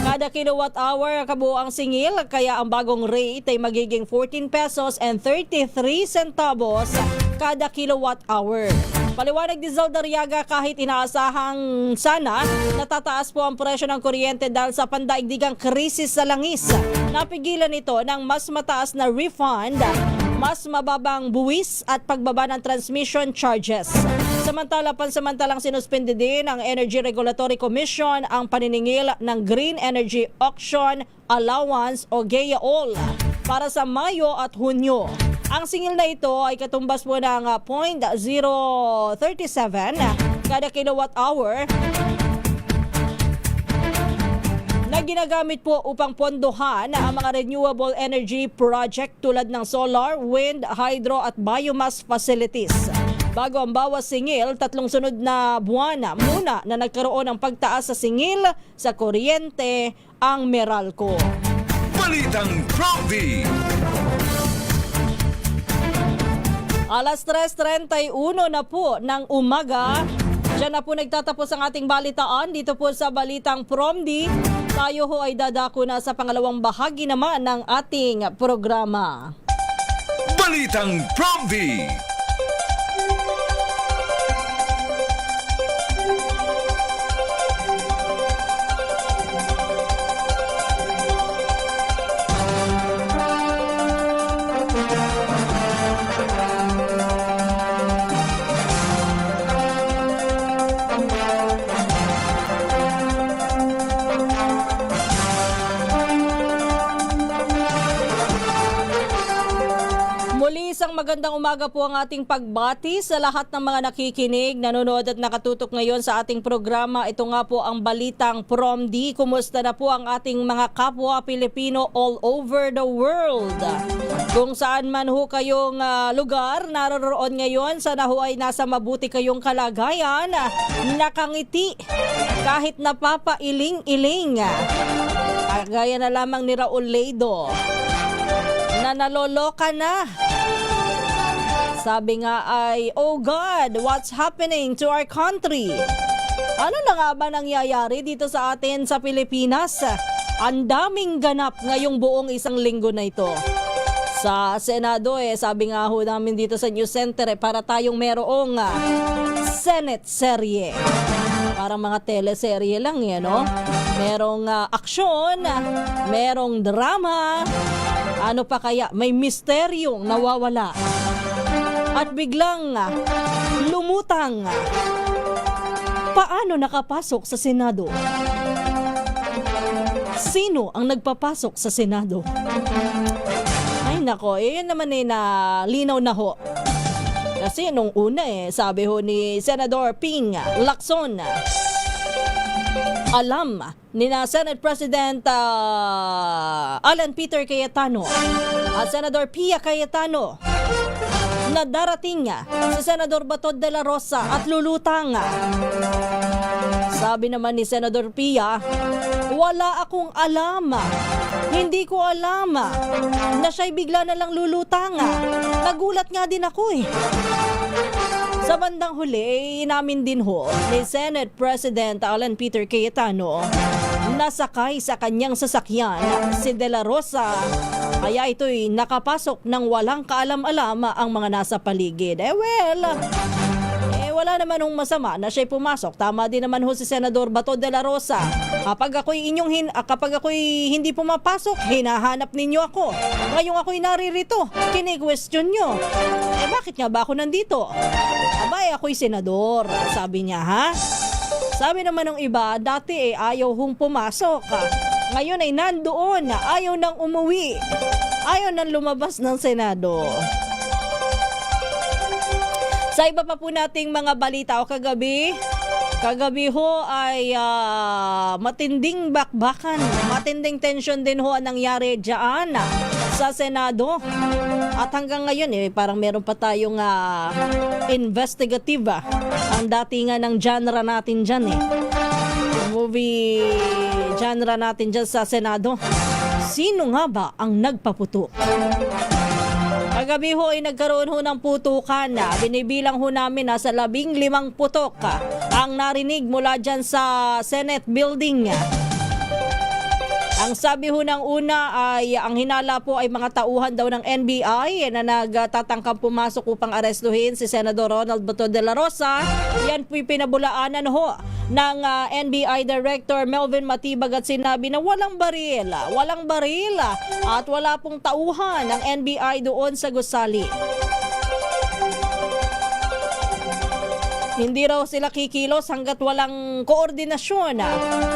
kada kilowatt hour kabuang singil, kaya ang bagong rate ay magiging 14 pesos and 33 centavos kada kilowatt hour. Paliwanag ni Zaldariaga, kahit inaasahang sana natataas po ang presyo ng kuryente dahil sa pandaigdigang krisis sa langis, napigilan ito ng mas mataas na refund, mas mababang buwis at pagbaba ng transmission charges. Samantala, pansamantalang sinuspende din ng Energy Regulatory Commission ang paniningil ng Green Energy Auction Allowance o GEAOL para sa Mayo at Hunyo. Ang singil na ito ay katumbas po ng 0.037 kada kilowatt hour na ginagamit po upang pondohan ang mga renewable energy project tulad ng solar, wind, hydro at biomass facilities. Bago ang bawas singil, 3 sunod na buwan muna na nagkaroon ng pagtaas sa singil sa kuryente ang Meralco. Balitang Prompty. Alas 3:31 na po ng umaga. Diyan na po nagtatapos ang ating balitaan dito po sa Balitang Prompty. Tayo ho ay dadako na sa pangalawang bahagi naman ng ating programa. Balitang Prompty. magandang umaga po ang ating pagbati sa lahat ng mga nakikinig, nanonood at nakatutok ngayon sa ating programa. Ito nga po ang Balitang PROMD. Kumusta na po ang ating mga kapwa Pilipino all over the world? Kung saan man ho kayong lugar naroroon ngayon, sana ho ay nasa mabuti kayong kalagayan, nakangiti kahit napapailing-iling. Kagaya na lamang ni Raul Leido na naloloka na. Sabi nga ay, oh God, what's happening to our country? Ano na nga ba nangyayari dito sa atin sa Pilipinas? Ang daming ganap ngayong buong isang linggo na ito. Sa Senado sabi nga ho namin dito sa News Center para tayong merong Senate serye. Parang mga teleserye lang no? Merong aksyon, merong drama, ano pa kaya, may misteryong nawawala. At biglang lumutang. Paano nakapasok sa Senado? Sino ang nagpapasok sa Senado? Ay nako, yun naman na linaw na ho. Kasi nung una sabi ho ni Senador Ping Lacson, alam ni na Senate President Alan Peter Cayetano at Senador Pia Cayetano na darating si Senador Bato de la Rosa at lulutang. Sabi naman ni Senador Pia, wala akong alam. Hindi ko alam na siya'y bigla na lang lulutang. Nagulat nga din ako Sa bandang huli, inamin din ho ni Senate President Alan Peter Cayetano nasakay sa kanyang sasakyan si De La Rosa. Kaya ito'y nakapasok ng walang kaalam-alam ang mga nasa paligid. Wala naman hong masama na siya'y pumasok. Tama din naman ho si Senador Bato de la Rosa. Kapag ako'y hindi pumapasok, hinahanap ninyo ako. Ngayong ako'y naririto, kini-question nyo. Bakit nga ba ako nandito? Abay, ako'y senador. Sabi niya, ha? Sabi naman ng iba, dati ayaw hong pumasok. Ngayon ay nandoon, ayaw nang umuwi. Ayaw nang lumabas ng Senado. Sa iba pa po nating mga balita kagabi ho ay matinding bakbakan, matinding tension din ho ang nangyari dyan sa Senado. At hanggang ngayon parang meron pa tayong investigative ang datingan ng genre natin dyan movie genre natin dyan sa Senado. Sino nga ba ang nagpaputok? Kagabi ho ay nagkaroon ho ng putukan. Binibilang ho namin sa 15 putok ang narinig mula dyan sa Senate building. Ang sabi ho ng una ay ang hinala po ay mga tauhan daw ng NBI na nagtatangkang pumasok upang arestuhin si Senador Ronald Bato de la Rosa. Yan po'y pinabulaanan ho ng NBI Director Melvin Matibag at sinabi na walang baril at wala pong tauhan ng NBI doon sa gusali. Hindi raw sila kikilos hanggat walang koordinasyon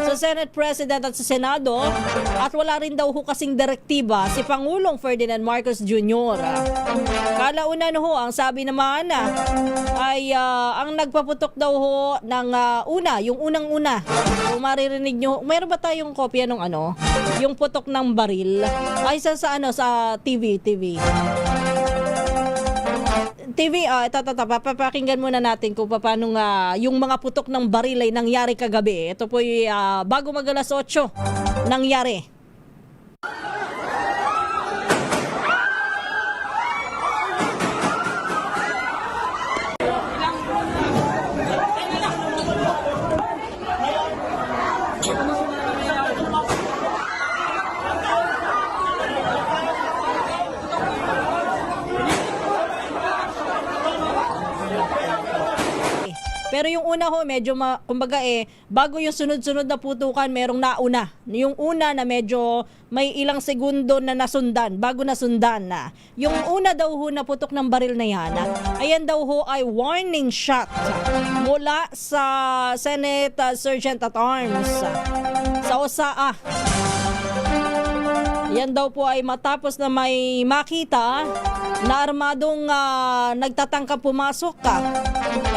sa Senate President at sa Senado at wala rin daw ho kasing direktiba si Pangulong Ferdinand Marcos Jr. Kalaunan ho, ang sabi naman ay ang nagpaputok daw ho ng yung unang-una. Kung maririnig nyo, mayroon ba tayong kopya ng yung putok ng baril? Ay sa TV. Papakinggan muna natin kung paano yung mga putok ng baril ay nangyari kagabi. Ito po bago mag-alas 8 nangyari. Pero yung una ho, medyo kumbaga bago yung sunod-sunod na putukan, merong nauna. Yung una na medyo may ilang segundo na nasundan, bago nasundan na. Yung una daw ho na putok ng baril na yan, ayan daw ho ay warning shot mula sa Senate Sergeant at Arms sa OSAA. Yan daw po ay matapos na may makita na armadong nagtatangka pumasok ka.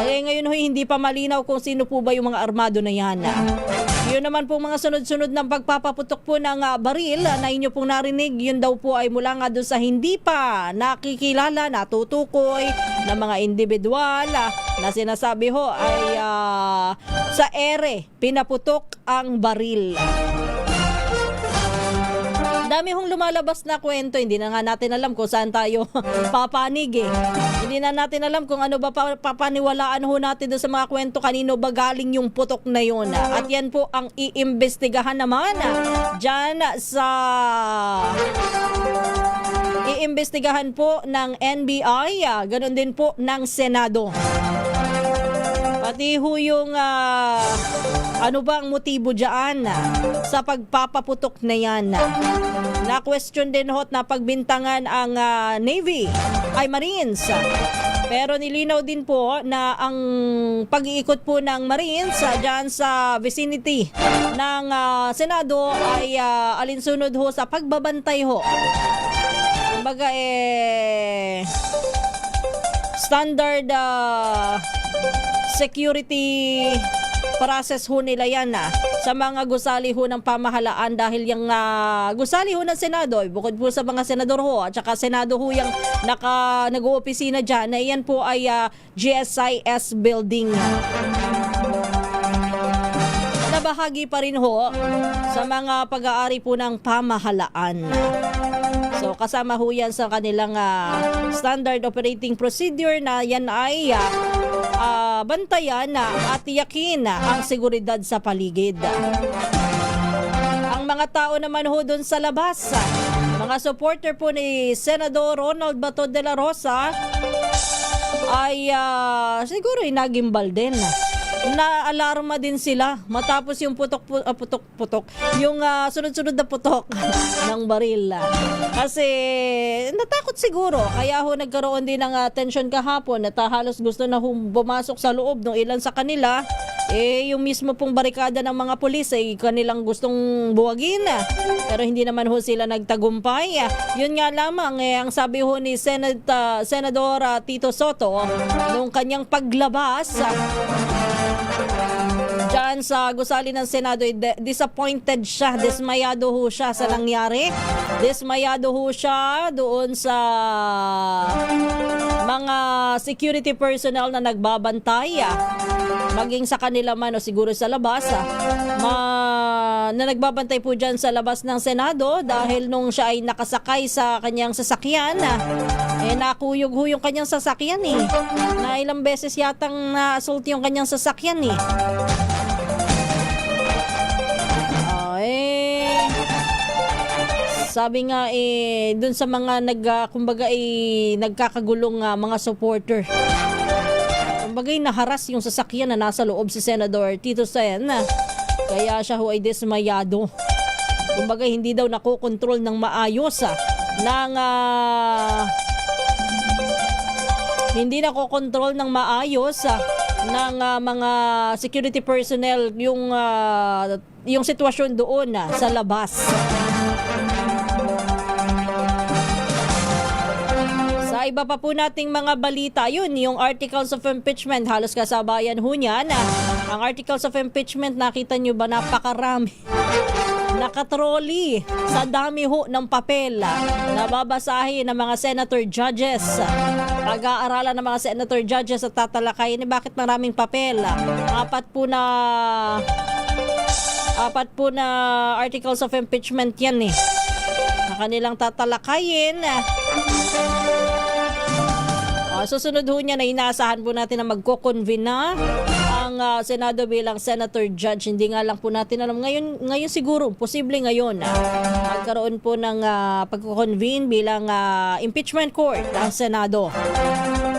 Ngayon hindi pa malinaw kung sino po ba yung mga armado na yan. Yun naman po mga sunod-sunod ng pagpapaputok po ng baril na inyo pong narinig, yun daw po ay mula nga doon sa hindi pa nakikilala, natutukoy na mga individual na sinasabi ho ay sa ere pinaputok ang baril. Dami hong lumalabas na kwento, hindi na nga natin alam kung saan tayo papanig Hindi na natin alam kung ano ba papaniwalaan ho natin doon sa mga kwento, kanino ba galing yung putok na yun. At yan po ang iimbestigahan naman dyan sa iimbestigahan po ng NBI, ganun din po ng Senado. Pati ho yung ano ba ang motibo dyan sa pagpapaputok na yan. Na-question din ho na pagbintangan ang Navy ay Marines. Pero nilinaw din po na ang pag-iikot po ng Marines dyan sa vicinity ng Senado ay alinsunod ho sa pagbabantay ho. Kumbaga standard security process ho nila yan sa mga gusali ho ng pamahalaan, dahil yung gusali ho ng Senado, bukod po sa mga senador ho at saka Senado ho yung nag-oopisina dyan, na yan po ay GSIS building. Nabahagi pa rin ho sa mga pag-aari po ng pamahalaan. So kasama ho yan sa kanilang standard operating procedure na yan ay bantayan at tiyakin ang seguridad sa paligid. Ang mga tao naman ho doon sa labas, mga supporter po ni Senador Ronald Bato de la Rosa ay siguro nagimbal din. Na-alarma din sila matapos yung putok, yung sunod-sunod na putok ng baril. Kasi natakot siguro, kaya ho nagkaroon din ng tension kahapon at halos gusto na bumasok sa loob ng ilan sa kanila. Yung mismo pong barikada ng mga pulis ay kanilang gustong buwagin, pero hindi naman ho sila nagtagumpay. Yun nga lamang ang sabi ho ni Senador Tito Soto nung kanyang paglabas dyan sa gusali ng Senado, disappointed siya, dismayado ho siya sa nangyari. Dismayado ho siya doon sa mga security personnel na nagbabantay, maging sa kanila man o siguro sa labas, na nagbabantay po dyan sa labas ng Senado, dahil nung siya ay nakasakay sa kanyang sasakyan, nakuyog ho yung kanyang sasakyan na ilang beses yatang na-assault yung kanyang sasakyan sabi nga dun sa mga nagkakagulong mga supporter, kumbaga naharas yung sasakyan na nasa loob si Senador Tito Sen, kaya siya ho ay dismayado. Kumbaga hindi daw nakokontrol ng maayos hindi nakokontrol ng maayos ng mga security personnel yung sitwasyon doon sa labas. Sa iba pa po nating mga balita, yun yung articles of impeachment, halos kasabayan ho niyan. Ang articles of impeachment, nakita nyo ba, napakarami. Nakatroli sa dami ho ng papel na babasahin ng mga senator judges. Pag-aaralan ng mga senator judges at tatalakayin, bakit maraming papel? Apat po na articles of impeachment yan na kanilang tatalakayin. Susunod ho niya na inaasahan po natin na magko-convene na ang Senado bilang senator judge. Hindi nga lang po natin alam ngayon siguro, posible ngayon magkaroon po ng pagko-convene bilang impeachment court ang Senado.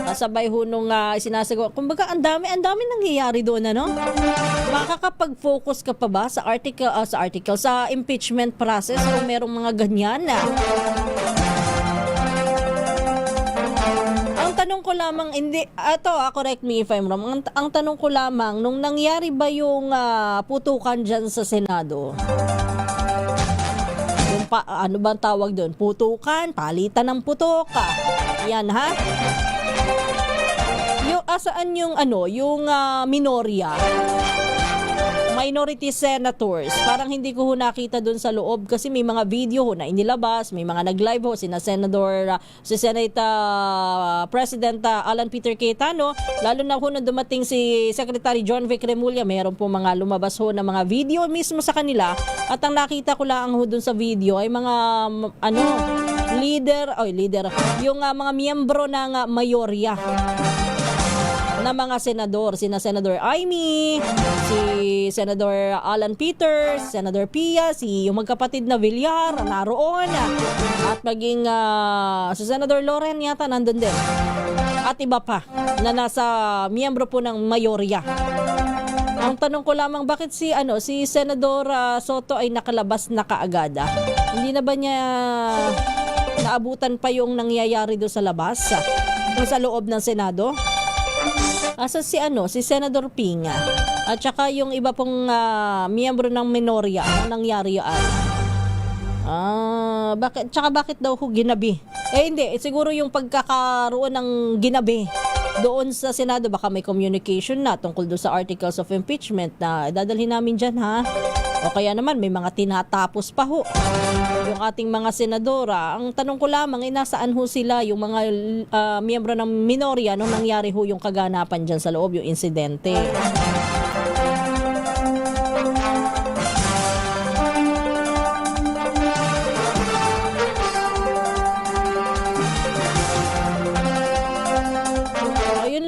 Kasabay ho nung sinasagawa. Kumbaga ang dami nangyayari doon, Makakapag-focus ka pa ba sa sa impeachment process kung merong mga ganyan Tanong ko lamang, correct me if I'm wrong, ang tanong ko lamang, nung nangyari ba yung putukan dyan sa Senado, yung ano bang tawag doon? Putukan, palitan ng putok. Yan ha. Yung asaan yung minorya? Minority senators. Parang hindi ko nakita doon sa loob kasi may mga video na inilabas, may mga nag-live si Senate President Alan Peter Cayetano, lalo na nung dumating si Secretary John Vic Remulla, mayroon po mga lumabas na mga video mismo sa kanila, at ang nakita ko lang doon sa video ay mga leader, yung mga miyembro ng mayorya na mga senador, sina Senador Amy, si Senador Alan Peters, Senador Pia, yung magkapatid na Villar naroon, at maging si Senador Loren yata nandun din, at iba pa na nasa miyembro po ng mayorya. Ang tanong ko lamang, bakit si Senador Soto ay nakalabas na kaagad? Hindi na ba niya naabutan pa yung nangyayari doon sa labas, sa loob ng Senado? Asa si Senador Ping at saka yung iba pong miyembro ng minorya, nangyari yan? Bakit daw ginabi? Hindi, siguro yung pagkakaroon ng ginabi doon sa Senado, baka may communication na tungkol doon sa articles of impeachment na dadalhin namin dyan, ha? O kaya naman may mga tinatapos pa yung ating mga senadora. Ang tanong ko lamang, nasaan sila yung mga miyembro ng minorya nung nangyari yung kaganapan dyan sa loob, yung insidente?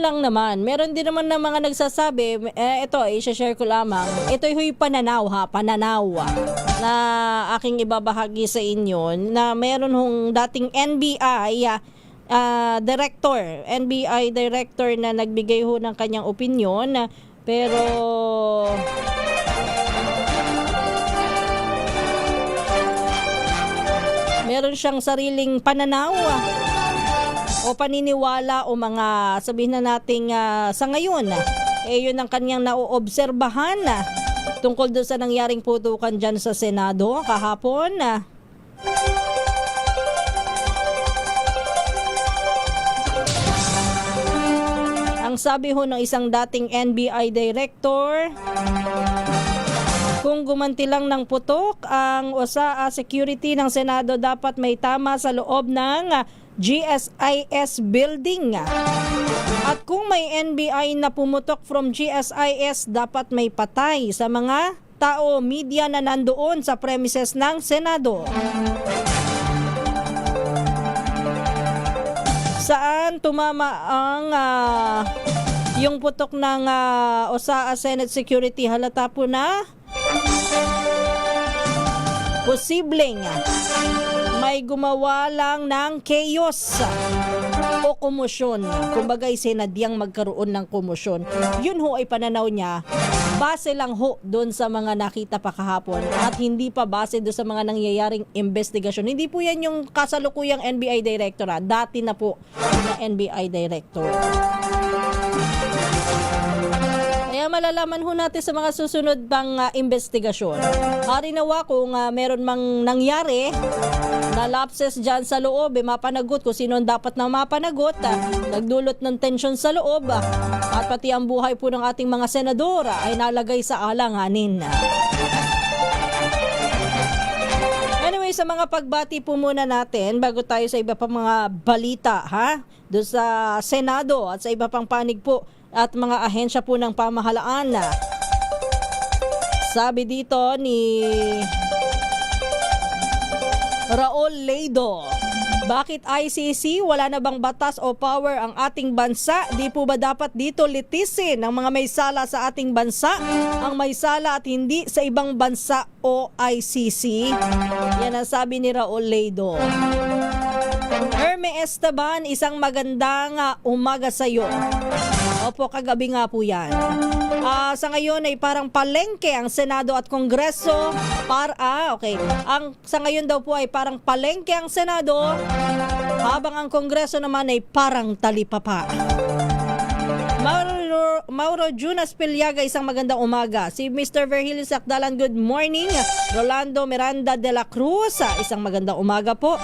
Lang naman. Meron din naman ng mga nagsasabi, ito, i-share ko lamang. Ito yung pananaw na aking ibabahagi sa inyo, na meron dating NBI director na nagbigay ng kanyang opinion, pero meron siyang sariling pananaw o paniniwala o mga sabihin na nating sa ngayon yun ang kanyang nauobserbahan tungkol doon sa nangyaring putukan dyan sa Senado kahapon. Ang sabi ng isang dating NBI director, kung gumanti lang ng putok ang security ng Senado, dapat may tama sa loob ng GSIS building. At kung may NBI na pumutok from GSIS, dapat may patay sa mga tao, media na nandoon sa premises ng Senado. Saan tumama ang yung putok ng Senate security? Halata po na posibleng may gumawa lang ng chaos o komosyon. Kumbaga, sinadyang magkaroon ng komosyon. Yun ay pananaw niya. Base lang doon sa mga nakita pa kahapon at hindi pa base doon sa mga nangyayaring investigasyon. Hindi po yan yung kasalukuyang NBI director. Dati na po na NBI director. Kaya malalaman natin sa mga susunod pang investigasyon. Harinawa kung meron mang nangyari na lapses dyan sa loob, mapanagot kung sino dapat na mapanagot, nagdulot ng tensyon sa loob, at pati ang buhay po ng ating mga senador ay nalagay sa alanganin. Anyway, sa mga pagbati po muna natin bago tayo sa iba pang mga balita, doon sa Senado at sa iba pang panig po at mga ahensya po ng pamahalaan. Sabi dito ni Raul Leido, bakit ICC? Wala na bang batas o power ang ating bansa? Di po ba dapat dito litisin ang mga may sala sa ating bansa? Ang may sala at hindi sa ibang bansa o ICC? Yan ang sabi ni Raul Leido. Herme Esteban, isang magandang umaga sa iyo. Opo, kagabi nga po yan. Sa ngayon ay parang palengke ang Senado at Kongreso sa ngayon daw po ay parang palengke ang Senado, habang ang Kongreso naman ay parang talipapa. Mauro Junas Pilyaga, isang magandang umaga. Si Mr. Virgilio Sakdalan, good morning. Rolando Miranda de la Cruz, isang magandang umaga po.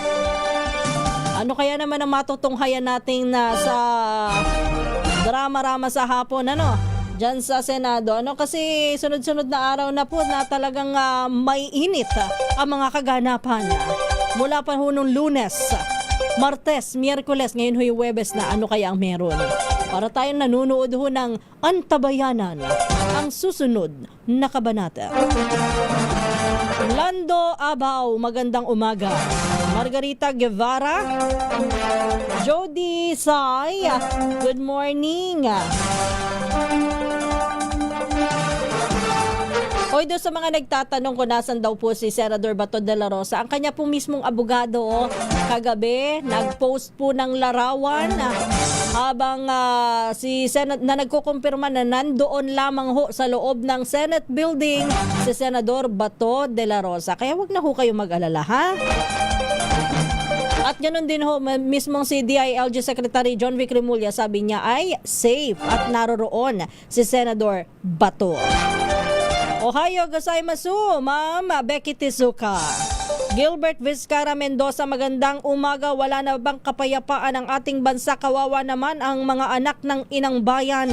Ano kaya naman ang matutunghayan natin na sa drama-rama sa hapon, ano? Diyan sa Senado. Ano kasi sunod-sunod na araw na po na talagang may init ang mga kaganapan. Mula pa ho nung Lunes, Martes, Miyerkules, ngayon ho'y Huwebes na. Ano kaya ang meron? Para tayong nanunood ho ng Antabayanan, ang susunod na kabanata. Lando Abaw, magandang umaga. Margarita Guevara, Jody Sai, good morning. Hoy, doon sa mga nagtatanong kung nasan daw po si Senador Bato de la Rosa, ang kanya po mismong abogado kagabi nag-post po ng larawan habang si Senate na nagkukumpirma na nandoon lamang ho sa loob ng Senate building si Senador Bato de la Rosa. Kaya wag na ho kayo mag-alala, ha? At ganoon din ho, mismong si DILG Secretary John Vic Remulla, sabi niya ay safe at naroroon si Senador Bato. Ohayo gozaimasu, Ma'am Becky Tizuka. Gilbert Vizcara Mendoza, magandang umaga. Wala na bang kapayapaan ang ating bansa? Kawawa naman ang mga anak ng inang bayan.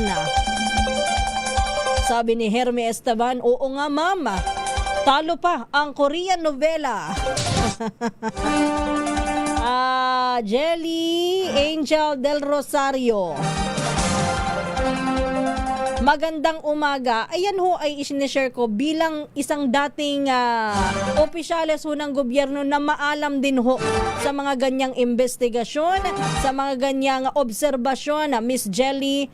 Sabi ni Hermie Esteban, oo nga ma'am. Talo pa ang Korean novela. Jelly Angel del Rosario, magandang umaga. Ayan ho ay isineshare ko bilang isang dating opisyales ho ng gobyerno na maalam din ho sa mga ganyang investigasyon, sa mga ganyang obserbasyon na Miss Jelly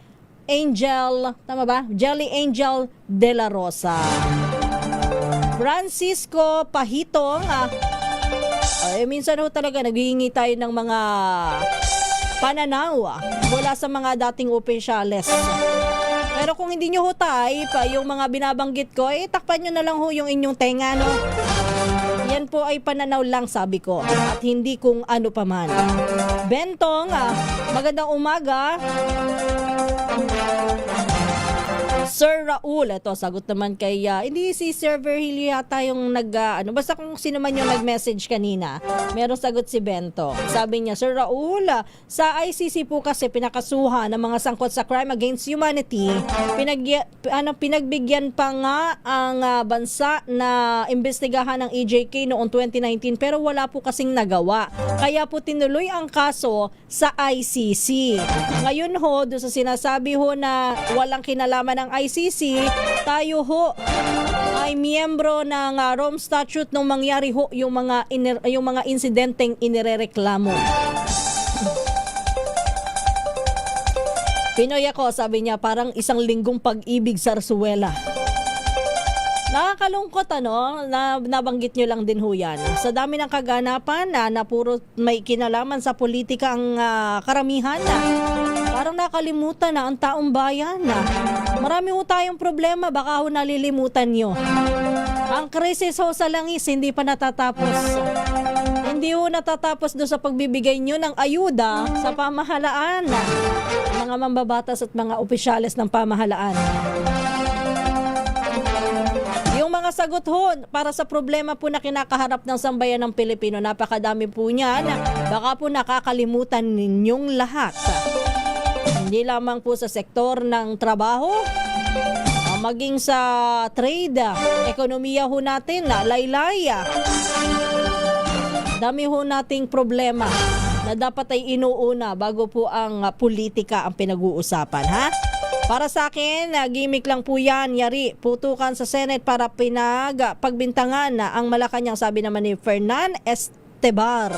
Angel, tama ba? Jelly Angel de la Rosa. Francisco Pahitong, minsan ho talaga naghihingi tayo ng mga pananaw mula sa mga dating opisyales. Pero kung hindi nyo ho type yung mga binabanggit ko, takpan nyo na lang ho yung inyong tenga, no? Yan po ay pananaw lang, sabi ko, at hindi kung ano paman. Bentong, magandang umaga. Sir Raul, ito, sagot naman kay, hindi si Sir Virgilio yata yung basta kung sino man yung nag-message kanina, meron sagot si Bento. Sabi niya, Sir Raul, sa ICC po kasi pinakasuhan ng mga sangkot sa crime against humanity, pinagbigyan pa nga ang bansa na imbestigahan ng EJK noong 2019 pero wala po kasing nagawa. Kaya po tinuloy ang kaso sa ICC. Ngayon ho, doon sa sinasabi ho na walang kinalaman ng ICC, tayo ho ay miyembro ng Rome Statute nung mangyari ho yung mga insidenteng inirereklamo. Pinoy ako, sabi niya, parang isang linggong pag-ibig sa Arsuela. Nakakalungkot na nabanggit nyo lang din ho yan. Sa dami ng kaganapan na puro may kinalaman sa politika ang karamihan parang nakalimutan na ang taong bayan marami ho tayong problema, baka ho nalilimutan nyo. Ang krisis ho sa langis hindi pa natatapos. Hindi ho natatapos doon sa pagbibigay nyo ng ayuda sa pamahalaan, mga mambabatas at mga opisyales ng pamahalaan. Yung mga sagot ho para sa problema po na kinakaharap ng sambayan ng Pilipino, napakadami po niyan. Baka po nakakalimutan ninyong lahat. Hindi lamang po sa sektor ng trabaho, maging sa trade, ekonomiya ho natin, laylay. Dami ho nating problema na dapat ay inuuna bago po ang politika ang pinag-uusapan, ha? Para sa akin, gimmick lang po yan, yari, putukan sa Senate para pagbintangan ang Malacanang, sabi naman ni Fernan Estebar.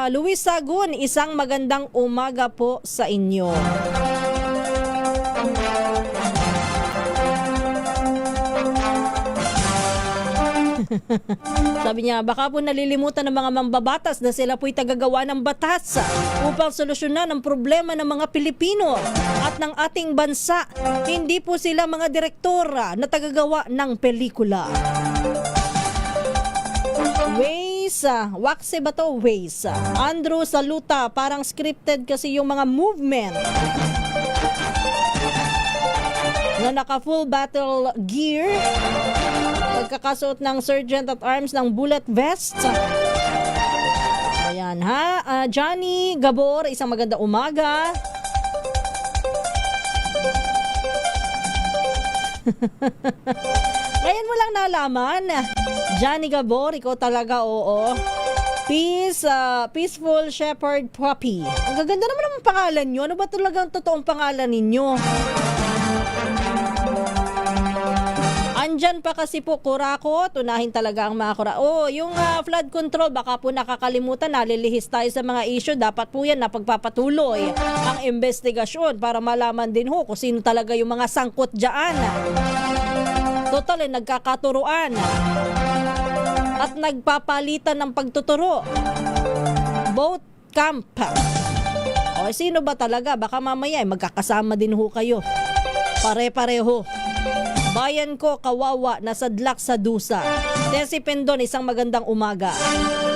Luis Sagun, isang magandang umaga po sa inyo. Sabi niya, baka po nalilimutan ng mga mambabatas na sila po'y tagagawa ng batas upang solusyonan ang problema ng mga Pilipino at ng ating bansa. Hindi po sila mga direktor na tagagawa ng pelikula. Way Waxe ba to? Waze. Andrew Saluta, parang scripted kasi yung mga movement. Na naka full battle gear, pagkakasuot ng Sergeant at Arms ng bullet vest. Ayan ha. Johnny Gabor, isang magandang umaga. Ngayon mo lang nalaman, Johnny Gabor, ikaw talaga, oo. Peaceful Shepherd Puppy. Ang gaganda naman ang pangalan nyo. Ano ba talagang totoong pangalan ninyo? Andyan pa kasi po Kurakot, unahin talaga ang mga Kurakot. Yung flood control, baka po nakakalimutan, nalilihis tayo sa mga issue. Dapat po yan na pagpapatuloy ang investigasyon para malaman din ho kung sino talaga yung mga sangkot dyan. Total, nagkakaturuan at nagpapalitan ng pagtuturo. Boat camp. O sino ba talaga? Baka mamaya magkakasama din ho kayo. Pare-pareho. Bayan ko, kawawa, nasadlak sa dusa. Tessie Pendon, isang magandang umaga.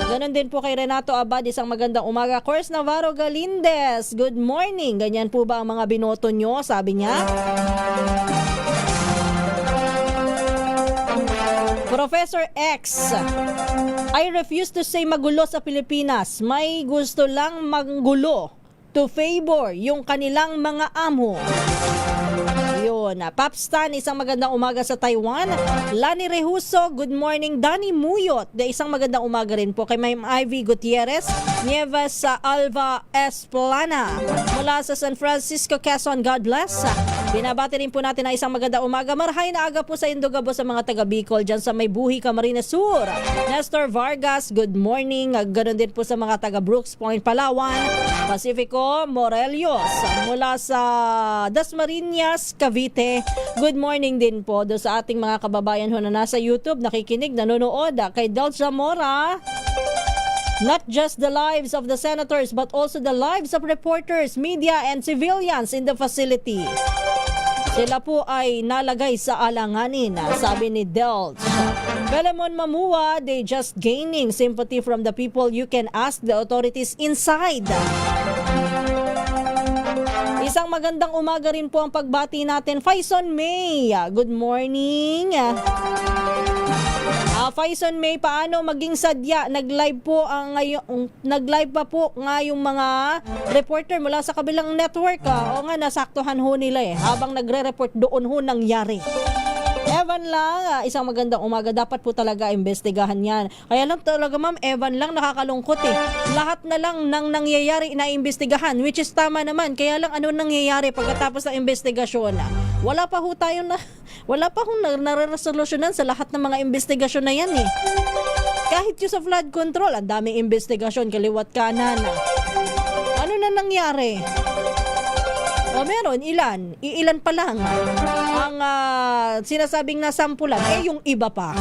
Ganon din po kay Renato Abad, isang magandang umaga. Course Navarro Galindez, good morning. Ganyan po ba ang mga binoto nyo? Sabi niya. Professor X, I refuse to say magulo sa Pilipinas. May gusto lang manggulo to favor yung kanilang mga amo. Yun. Papstan, isang magandang umaga sa Taiwan. Lani Rehuso, good morning. Danny Muyot, isang magandang umaga rin po. Kay Ma'am Ivy Gutierrez, Nieves Alva Esplana. Mula sa San Francisco, Quezon, God bless. Binabati rin po natin na isang magandang umaga. Marhay na aga po sa Indogabo sa mga taga Bicol, dyan sa May Buhi, Camarines Sur. Nestor Vargas, good morning. Ganon din po sa mga taga Brooks Point, Palawan. Pacifico Morelios, mula sa Dasmariñas, Cavite. Good morning din po do sa ating mga kababayan ho na nasa YouTube, nakikinig, nanonood. Kay Del Zamora, not just the lives of the senators but also the lives of reporters, media and civilians in the facility. Sila po ay nalagay sa alanganin, sabi ni Del. Belemon Mamua, they just gaining sympathy from the people. You can ask the authorities inside. Isang magandang umaga rin po ang pagbati natin. Faison May, good morning. Faison May, paano maging sadya? Nag-live pa po nga yung mga reporter mula sa kabilang network. O nga, nasaktuhan ho nila habang nagre-report doon ho nangyari. Evan lang, isang magandang umaga. Dapat po talaga imbestigahan yan. Kaya lang talaga ma'am, Evan lang, nakakalungkot Lahat na lang nang nangyayari na imbestigahan, which is tama naman. Kaya lang ano nangyayari pagkatapos ng investigasyon? Wala pa hong nare-resolusyonan sa lahat ng mga investigasyon na yan Kahit yung sa flood control, ang daming investigasyon, kaliwat kanan. Ano na nangyari? O meron, ilan pa lang ang sinasabing nasampulan, yung iba pa.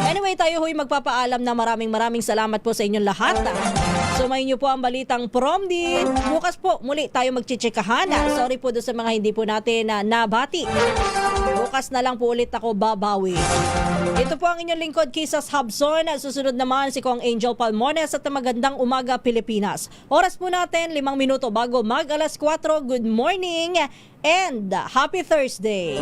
Anyway, tayo ho'y magpapaalam na maraming salamat po sa inyong lahat. Sumayin niyo po ang balitang prom din. Bukas po, muli tayo magchichikahan. Sorry po doon sa mga hindi po natin nabati. Bukas na lang po ulit ako babawi. Ito po ang inyong lingkod, Kisas Habson. Susunod naman si Kong Angel Palmones at magandang umaga Pilipinas. Oras po natin 5 minuto bago mag alas 4. Good morning and happy Thursday.